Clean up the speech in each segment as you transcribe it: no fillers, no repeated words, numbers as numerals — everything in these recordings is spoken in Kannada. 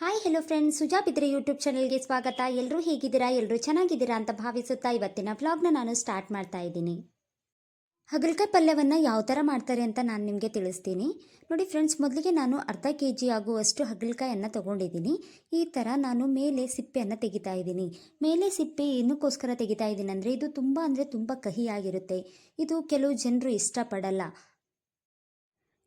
ಹಾಯ್ ಹೆಲೋ ಫ್ರೆಂಡ್ಸ್, ಸುಜಾ ಬಿದ್ರೆ ಯೂಟ್ಯೂಬ್ ಚಾನಲ್ಗೆ ಸ್ವಾಗತ. ಎಲ್ಲರೂ ಹೇಗಿದ್ದೀರಾ? ಎಲ್ಲರೂ ಚೆನ್ನಾಗಿದ್ದೀರಾ ಅಂತ ಭಾವಿಸುತ್ತಾ ಇವತ್ತಿನ ವ್ಲಾಗ್ನ ನಾನು ಸ್ಟಾರ್ಟ್ ಮಾಡ್ತಾ ಇದ್ದೀನಿ. ಹಾಗಲಕಾಯಿ ಪಲ್ಯವನ್ನು ಯಾವ ಥರ ಮಾಡ್ತಾರೆ ಅಂತ ನಾನು ನಿಮಗೆ ತಿಳಿಸ್ತೀನಿ. ನೋಡಿ ಫ್ರೆಂಡ್ಸ್, ಮೊದಲಿಗೆ ನಾನು ಅರ್ಧ ಕೆಜಿ ಆಗುವಷ್ಟು ಹಾಗಲಕಾಯನ್ನು ತೊಗೊಂಡಿದ್ದೀನಿ. ಈ ಥರ ನಾನು ಮೇಲೆ ಸಿಪ್ಪೆಯನ್ನು ತೆಗಿತಾ ಇದ್ದೀನಿ. ಮೇಲೆ ಸಿಪ್ಪೆ ಏನಕ್ಕೋಸ್ಕರ ತೆಗಿತಾ ಇದ್ದೀನಿ ಅಂದರೆ ಇದು ತುಂಬ ಕಹಿಯಾಗಿರುತ್ತೆ. ಇದು ಕೆಲವು ಜನರು ಇಷ್ಟಪಡಲ್ಲ.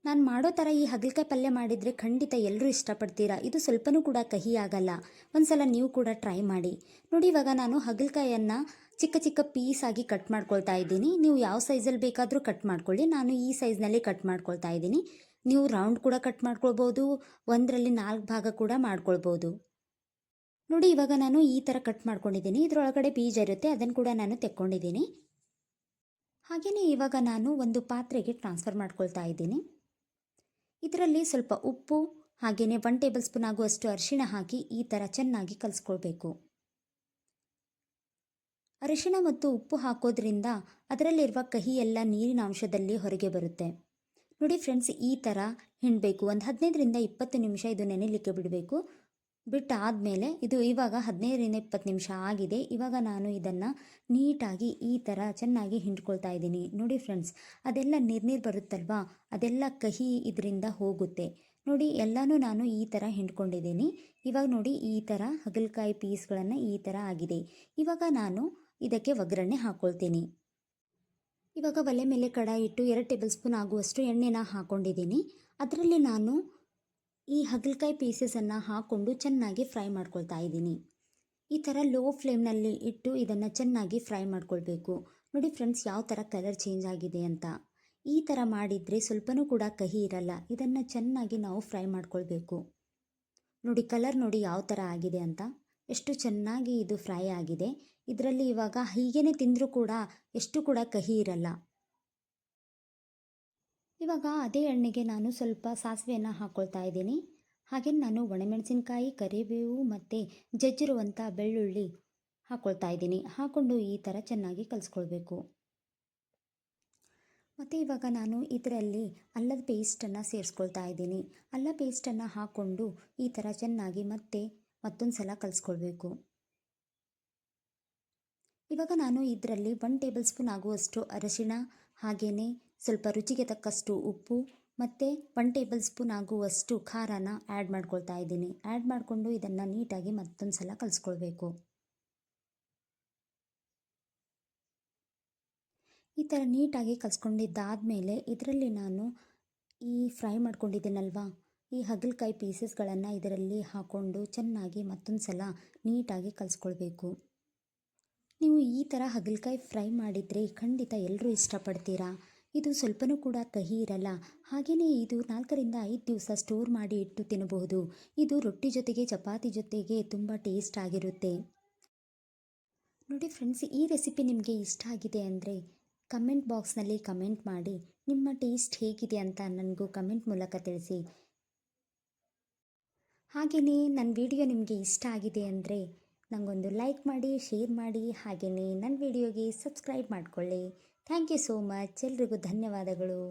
ನಾನು ಮಾಡೋ ಥರ ಈ ಹಾಗಲಕಾಯಿ ಪಲ್ಯ ಮಾಡಿದರೆ ಖಂಡಿತ ಎಲ್ಲರೂ ಇಷ್ಟಪಡ್ತೀರಾ. ಇದು ಸ್ವಲ್ಪನೂ ಕೂಡ ಕಹಿ ಆಗಲ್ಲ. ಒಂದು ಸಲ ನೀವು ಕೂಡ ಟ್ರೈ ಮಾಡಿ. ನೋಡಿ, ಇವಾಗ ನಾನು ಹಾಗಲಕಾಯನ್ನು ಚಿಕ್ಕ ಚಿಕ್ಕ ಪೀಸ್ ಆಗಿ ಕಟ್ ಮಾಡ್ಕೊಳ್ತಾ ಇದ್ದೀನಿ. ನೀವು ಯಾವ ಸೈಜಲ್ಲಿ ಬೇಕಾದರೂ ಕಟ್ ಮಾಡ್ಕೊಳ್ಳಿ. ನಾನು ಈ ಸೈಜ್ನಲ್ಲಿ ಕಟ್ ಮಾಡ್ಕೊಳ್ತಾ ಇದ್ದೀನಿ. ನೀವು ರೌಂಡ್ ಕೂಡ ಕಟ್ ಮಾಡ್ಕೊಳ್ಬೋದು, ಒಂದರಲ್ಲಿ 4 ಭಾಗ ಕೂಡ ಮಾಡ್ಕೊಳ್ಬೋದು. ನೋಡಿ, ಇವಾಗ ನಾನು ಈ ಥರ ಕಟ್ ಮಾಡ್ಕೊಂಡಿದ್ದೀನಿ. ಇದರೊಳಗಡೆ ಬೀಜ ಇರುತ್ತೆ, ಅದನ್ನು ಕೂಡ ನಾನು ತೆಕ್ಕೊಂಡಿದ್ದೀನಿ. ಹಾಗೆಯೇ ಇವಾಗ ನಾನು ಒಂದು ಪಾತ್ರೆಗೆ ಟ್ರಾನ್ಸ್ಫರ್ ಮಾಡ್ಕೊಳ್ತಾ ಇದ್ದೀನಿ. ಇದರಲ್ಲಿ ಸ್ವಲ್ಪ ಉಪ್ಪು ಹಾಗೆಯೇ 1 ಟೇಬಲ್ ಸ್ಪೂನ್ ಆಗುವಷ್ಟು ಅರಿಶಿಣ ಹಾಕಿ ಈ ಥರ ಚೆನ್ನಾಗಿ ಕಲಿಸ್ಕೊಳ್ಬೇಕು. ಅರಿಶಿಣ ಮತ್ತು ಉಪ್ಪು ಹಾಕೋದ್ರಿಂದ ಅದರಲ್ಲಿರುವ ಕಹಿ ಎಲ್ಲ ನೀರಿನ ಅಂಶದಲ್ಲಿ ಹೊರಗೆ ಬರುತ್ತೆ. ನೋಡಿ ಫ್ರೆಂಡ್ಸ್, ಈ ಥರ ಹಿಂಡಬೇಕು. ಒಂದು 15ರಿಂದ 20 ನಿಮಿಷ ಇದು ನೆನೆಯಲಿಕ್ಕೆ ಬಿಡಬೇಕು. ಬಿಟ್ಟಾದಮೇಲೆ ಇದು ಇವಾಗ 15ರಿಂದ 20 ನಿಮಿಷ ಆಗಿದೆ. ಇವಾಗ ನಾನು ಇದನ್ನು ನೀಟಾಗಿ ಈ ಥರ ಚೆನ್ನಾಗಿ ಹಿಂಡ್ಕೊಳ್ತಾ ಇದ್ದೀನಿ. ನೋಡಿ ಫ್ರೆಂಡ್ಸ್, ಅದೆಲ್ಲ ನೀರು ಬರುತ್ತಲ್ವಾ, ಅದೆಲ್ಲ ಕಹಿ ಇದರಿಂದ ಹೋಗುತ್ತೆ. ನೋಡಿ, ಎಲ್ಲನೂ ನಾನು ಈ ಥರ ಹಿಂಡ್ಕೊಂಡಿದ್ದೀನಿ. ಇವಾಗ ನೋಡಿ, ಈ ಥರ ಹಾಗಲಕಾಯಿ ಪೀಸ್ಗಳನ್ನು ಈ ಥರ ಆಗಿದೆ. ಇವಾಗ ನಾನು ಇದಕ್ಕೆ ಒಗ್ಗರಣೆ ಹಾಕ್ಕೊಳ್ತೀನಿ. ಇವಾಗ ಒಲೆ ಮೇಲೆ ಕಡಾಯಿ ಇಟ್ಟು 2 ಟೇಬಲ್ ಸ್ಪೂನ್ ಆಗುವಷ್ಟು ಎಣ್ಣೆನ ಹಾಕ್ಕೊಂಡಿದ್ದೀನಿ. ಅದರಲ್ಲಿ ನಾನು ಈ ಹಾಗಲಕಾಯಿ ಪೀಸಸನ್ನು ಹಾಕ್ಕೊಂಡು ಚೆನ್ನಾಗಿ ಫ್ರೈ ಮಾಡ್ಕೊಳ್ತಾ ಇದ್ದೀನಿ. ಈ ಥರ ಲೋ ಫ್ಲೇಮ್ನಲ್ಲಿ ಇಟ್ಟು ಇದನ್ನು ಚೆನ್ನಾಗಿ ಫ್ರೈ ಮಾಡ್ಕೊಳ್ಬೇಕು. ನೋಡಿ ಫ್ರೆಂಡ್ಸ್, ಯಾವ ಥರ ಕಲರ್ ಚೇಂಜ್ ಆಗಿದೆ ಅಂತ. ಈ ಥರ ಮಾಡಿದರೆ ಸ್ವಲ್ಪನೂ ಕೂಡ ಕಹಿ ಇರಲ್ಲ. ಇದನ್ನು ಚೆನ್ನಾಗಿ ನಾವು ಫ್ರೈ ಮಾಡ್ಕೊಳ್ಬೇಕು. ನೋಡಿ, ಕಲರ್ ನೋಡಿ ಯಾವ ಥರ ಆಗಿದೆ ಅಂತ. ಎಷ್ಟು ಚೆನ್ನಾಗಿ ಇದು ಫ್ರೈ ಆಗಿದೆ. ಇದರಲ್ಲಿ ಇವಾಗ ಹೀಗೇ ತಿಂದರೂ ಕೂಡ ಎಷ್ಟು ಕೂಡ ಕಹಿ ಇರಲ್ಲ. ಇವಾಗ ಅದೇ ಎಣ್ಣೆಗೆ ನಾನು ಸ್ವಲ್ಪ ಸಾಸಿವೆಯನ್ನು ಹಾಕ್ಕೊಳ್ತಾ ಇದ್ದೀನಿ. ಹಾಗೆ ನಾನು ಒಣಮೆಣಸಿನಕಾಯಿ, ಕರಿಬೇವು ಮತ್ತು ಜಜ್ಜಿರುವಂಥ ಬೆಳ್ಳುಳ್ಳಿ ಹಾಕ್ಕೊಳ್ತಾ ಇದ್ದೀನಿ. ಹಾಕ್ಕೊಂಡು ಈ ಥರ ಚೆನ್ನಾಗಿ ಕಲಿಸ್ಕೊಳ್ಬೇಕು. ಮತ್ತು ಇವಾಗ ನಾನು ಇದರಲ್ಲಿ ಅಲ್ಲದ ಪೇಸ್ಟನ್ನು ಸೇರಿಸ್ಕೊಳ್ತಾ ಇದ್ದೀನಿ. ಅಲ್ಲ ಪೇಸ್ಟನ್ನು ಹಾಕ್ಕೊಂಡು ಈ ಥರ ಚೆನ್ನಾಗಿ ಮತ್ತೊಂದು ಸಲ ಕಲಿಸ್ಕೊಳ್ಬೇಕು. ಇವಾಗ ನಾನು ಇದರಲ್ಲಿ 1 ಟೇಬಲ್ ಸ್ಪೂನ್ ಆಗುವಷ್ಟು ಅರಿಶಿಣ ಹಾಗೆಯೇ ಸ್ವಲ್ಪ ರುಚಿಗೆ ತಕ್ಕಷ್ಟು ಉಪ್ಪು ಮತ್ತು 1 ಟೇಬಲ್ ಸ್ಪೂನ್ ಆಗುವಷ್ಟು ಖಾರನ ಆ್ಯಡ್ ಮಾಡ್ಕೊಳ್ತಾ ಇದ್ದೀನಿ. ಆ್ಯಡ್ ಮಾಡಿಕೊಂಡು ಇದನ್ನು ನೀಟಾಗಿ ಮತ್ತೊಂದು ಸಲ ಕಲಿಸ್ಕೊಳ್ಬೇಕು. ಈ ಥರ ನೀಟಾಗಿ ಕಲಿಸ್ಕೊಂಡಿದ್ದಾದಮೇಲೆ ಇದರಲ್ಲಿ ನಾನು ಈ ಫ್ರೈ ಮಾಡ್ಕೊಂಡಿದ್ದೀನಲ್ವಾ, ಈ ಹಾಗಲಕಾಯಿ ಪೀಸಸ್ಗಳನ್ನು ಇದರಲ್ಲಿ ಹಾಕ್ಕೊಂಡು ಚೆನ್ನಾಗಿ ಮತ್ತೊಂದು ಸಲ ನೀಟಾಗಿ ಕಲಿಸ್ಕೊಳ್ಬೇಕು. ನೀವು ಈ ಥರ ಹಾಗಲಕಾಯಿ ಫ್ರೈ ಮಾಡಿದರೆ ಖಂಡಿತ ಎಲ್ಲರೂ ಇಷ್ಟಪಡ್ತೀರಾ. ಇದು ಸ್ವಲ್ಪನೂ ಕೂಡ ಕಹಿ ಇರಲ್ಲ. ಹಾಗೆಯೇ ಇದು 4ರಿಂದ 5 ದಿವಸ ಸ್ಟೋರ್ ಮಾಡಿ ಇಟ್ಟು ತಿನ್ನಬಹುದು. ಇದು ರೊಟ್ಟಿ ಜೊತೆಗೆ, ಚಪಾತಿ ಜೊತೆಗೆ ತುಂಬ ಟೇಸ್ಟ್ ಆಗಿರುತ್ತೆ. ನೋಡಿ ಫ್ರೆಂಡ್ಸ್, ಈ ರೆಸಿಪಿ ನಿಮಗೆ ಇಷ್ಟ ಆಗಿದೆ ಅಂದರೆ ಕಮೆಂಟ್ ಬಾಕ್ಸ್ನಲ್ಲಿ ಕಮೆಂಟ್ ಮಾಡಿ. ನಿಮ್ಮ ಟೇಸ್ಟ್ ಹೇಗಿದೆ ಅಂತ ನನಗೂ ಕಮೆಂಟ್ ಮೂಲಕ ತಿಳಿಸಿ. ಹಾಗೆಯೇ ನನ್ನ ವಿಡಿಯೋ ನಿಮಗೆ ಇಷ್ಟ ಆಗಿದೆ ಅಂದರೆ ನನಗೊಂದು ಲೈಕ್ ಮಾಡಿ, ಶೇರ್ ಮಾಡಿ, ಹಾಗೆಯೇ ನನ್ನ ವಿಡಿಯೋಗೆ ಸಬ್ಸ್ಕ್ರೈಬ್ ಮಾಡಿಕೊಳ್ಳಿ. Thank you so much. ಎಲ್ರಿಗೂ ಧನ್ಯವಾದಗಳು.